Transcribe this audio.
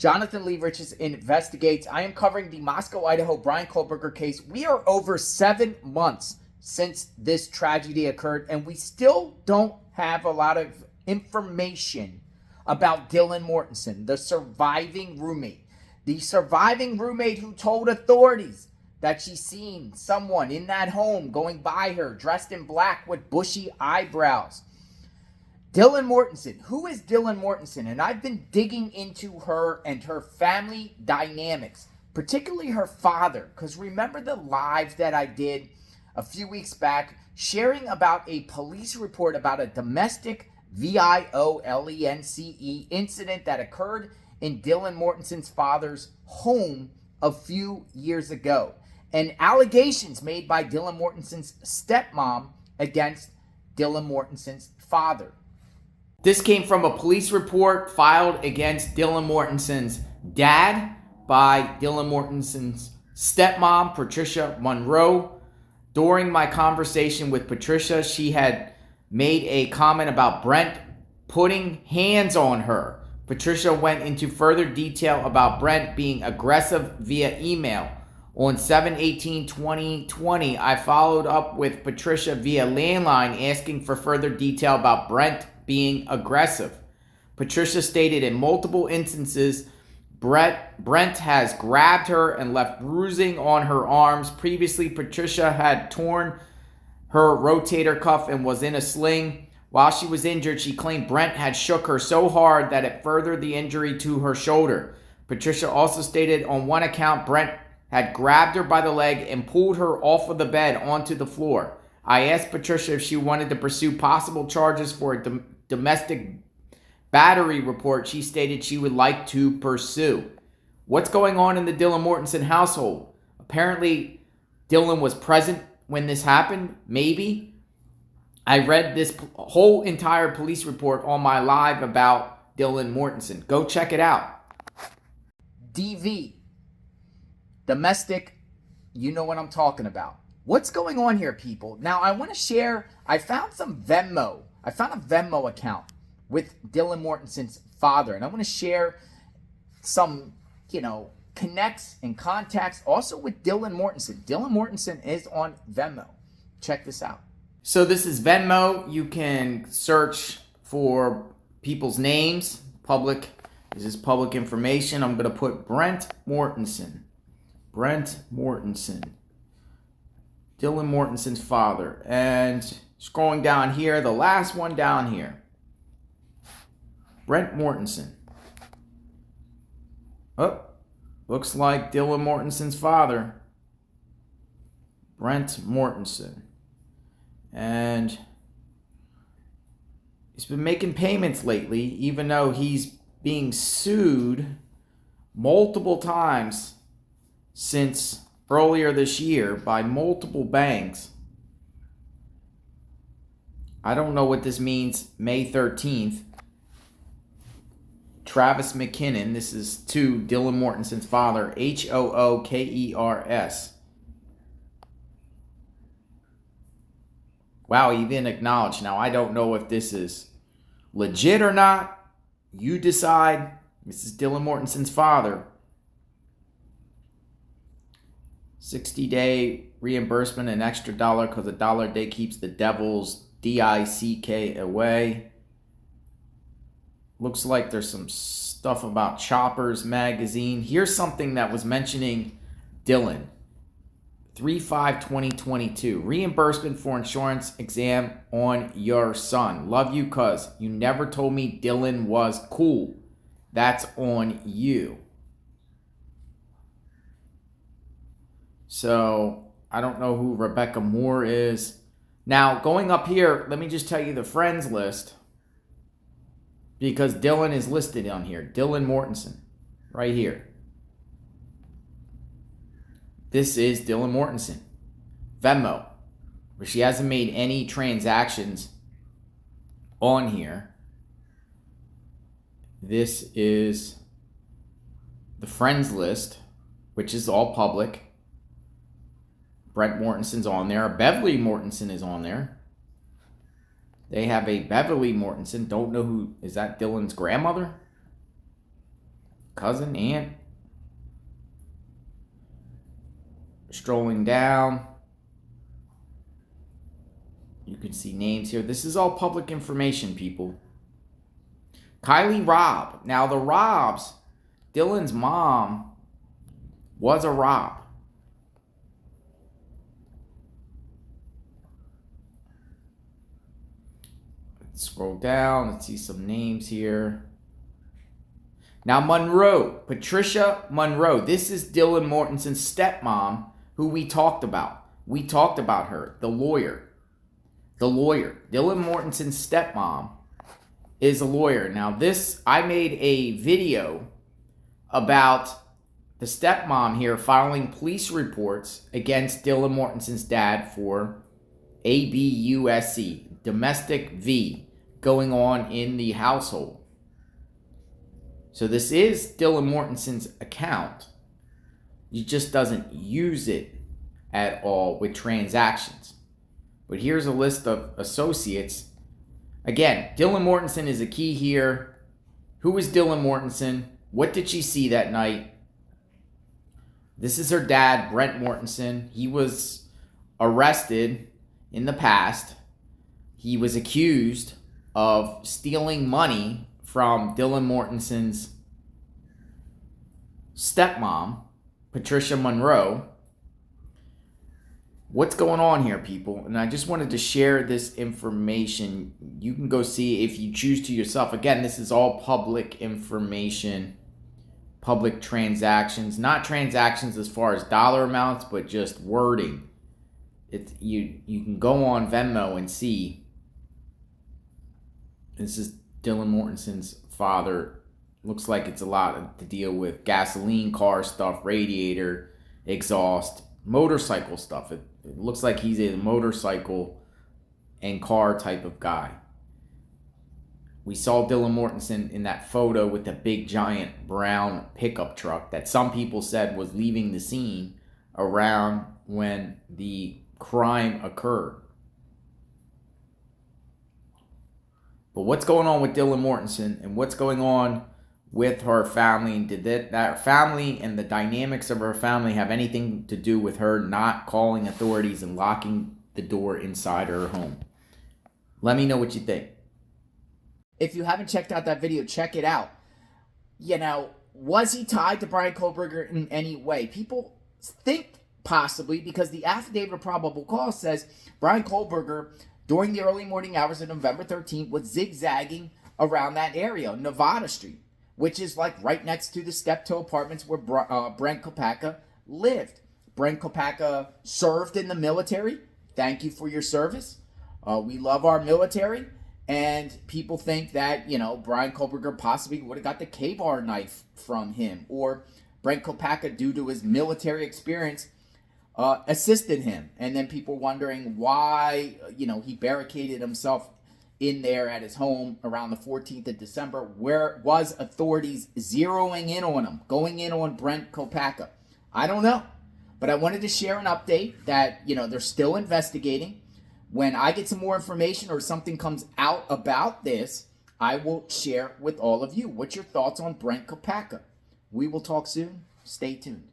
Jonathan Lee Riches investigates. I am covering the Moscow, Idaho Bryan Kohberger case. We are over 7 months since this tragedy occurred, and we still don't have a lot of information about Dylan Mortensen, the surviving roommate. The surviving roommate who told authorities that she seen someone in that home going by her dressed in black with bushy eyebrows. Dylan Mortensen. Who is Dylan Mortensen? And I've been digging into her and her family dynamics, particularly her father, because remember the live that I did a few weeks back sharing about a police report about a domestic violence incident that occurred in Dylan Mortensen's father's home a few years ago, and allegations made by Dylan Mortensen's stepmom against Dylan Mortensen's father. This came from a police report filed against Dylan Mortensen's dad by Dylan Mortensen's stepmom, Patricia Monroe. During my conversation with Patricia, she had made a comment about Brent putting hands on her. Patricia went into further detail about Brent being aggressive via email. On 7/18/2020, I followed up with Patricia via landline asking for further detail about Brent being aggressive. Patricia stated in multiple instances Brent has grabbed her and left bruising on her arms. Previously, Patricia had torn her rotator cuff and was in a sling. While she was injured, she claimed Brent had shook her so hard that it furthered the injury to her shoulder. Patricia also stated on one account Brent had grabbed her by the leg and pulled her off of the bed onto the floor. I asked Patricia if she wanted to pursue possible charges for a domestic battery report she stated she would like to pursue. What's going on in the Dylan Mortensen household? Apparently, Dylan was present when this happened, maybe. I read this whole entire police report on my live about Dylan Mortensen. Go check it out. DV. Domestic, you know what I'm talking about. What's going on here, people? Now, I want to share, I found a Venmo account with Dylan Mortensen's father, and I want to share some, connects and contacts also with Dylan Mortensen. Dylan Mortensen is on Venmo. Check this out. So this is Venmo. You can search for people's names. This is public information. I'm going to put Brent Mortensen. Dylan Mortensen's father. And scrolling down here, the last one down here. Brent Mortensen. Oh, looks like Dylan Mortensen's father. Brent Mortensen. And he's been making payments lately, even though he's being sued multiple times since earlier this year by multiple banks. I don't know what this means. May 13th. Travis McKinnon. This is to Dylan Mortensen's father. Hookers. Wow, he didn't acknowledge. Now, I don't know if this is legit or not. You decide. This is Dylan Mortensen's father. 60-day reimbursement, an extra $1 because $1 a day keeps the devil's DICK away. Looks like there's some stuff about Choppers magazine. Here's something that was mentioning Dylan. 3/5/2022. Reimbursement for insurance exam on your son. Love you, cuz. You never told me Dylan was cool. That's on you. So, I don't know who Rebecca Moore is. Now, going up here, let me just tell you the friends list. Because Dylan is listed on here. Dylan Mortensen. Right here. This is Dylan Mortensen. Venmo. Where she hasn't made any transactions on here. This is the friends list, which is all public. Brent Mortensen's on there. Beverly Mortensen is on there. They have a Beverly Mortensen. Don't know who. Is that Dylan's grandmother? cousin, aunt, strolling down. You can see names here. This is all public information, people. Kylie Robb. Now, the Robbs, Dylan's mom was a Robb. Let's scroll down. Let's see some names here. Now, Monroe, Patricia Monroe. This is Dylan Mortensen's stepmom, who we talked about. We talked about her, the lawyer. The lawyer. Dylan Mortensen's stepmom is a lawyer. Now, I made a video about the stepmom here filing police reports against Dylan Mortensen's dad for ABUSC, domestic V, going on in the household. So this is Dylan Mortensen's account. He just doesn't use it at all with transactions. But here's a list of associates. Again, Dylan Mortensen is a key here. Who is Dylan Mortensen? What did she see that night? This is her dad, Brent Mortensen. He was arrested in the past. He was accused of stealing money from Dylan Mortensen's stepmom, Patricia Monroe. What's going on here, people? And I just wanted to share this information. You can go see if you choose to yourself. Again, this is all public information, public transactions, not transactions as far as dollar amounts, but just wording. You can go on Venmo and see. This is Dylan Mortensen's father. Looks like it's a lot to deal with. Gasoline, car stuff, radiator, exhaust, motorcycle stuff. It looks like he's a motorcycle and car type of guy. We saw Dylan Mortensen in that photo with the big giant brown pickup truck that some people said was leaving the scene around when the crime occurred. But what's going on with Dylan Mortensen and what's going on with her family? And did that family and the dynamics of her family have anything to do with her not calling authorities and locking the door inside her home? Let me know what you think. If you haven't checked out that video, check it out. You know, was he tied to Bryan Kohberger in any way? People think possibly, because the affidavit of probable cause says Bryan Kohberger, during the early morning hours of November 13th, was zigzagging around that area, Nevada Street, which is like right next to the Steptoe Apartments where Brent Kohberger lived. Brent Kohberger served in the military. Thank you for your service. We love our military. And people think that, you know, Bryan Kohberger possibly would have got the K-bar knife from him. Or Brent Kohberger, due to his military experience, assisted him. And then people wondering why, you know, he barricaded himself in there at his home around the 14th of December. Where was authorities zeroing in on him, going in on Brent Kohberger? I don't know. But I wanted to share an update that, you know, they're still investigating. When I get some more information or something comes out about this, I will share with all of you. What's your thoughts on Brent Kohberger? We will talk soon. Stay tuned.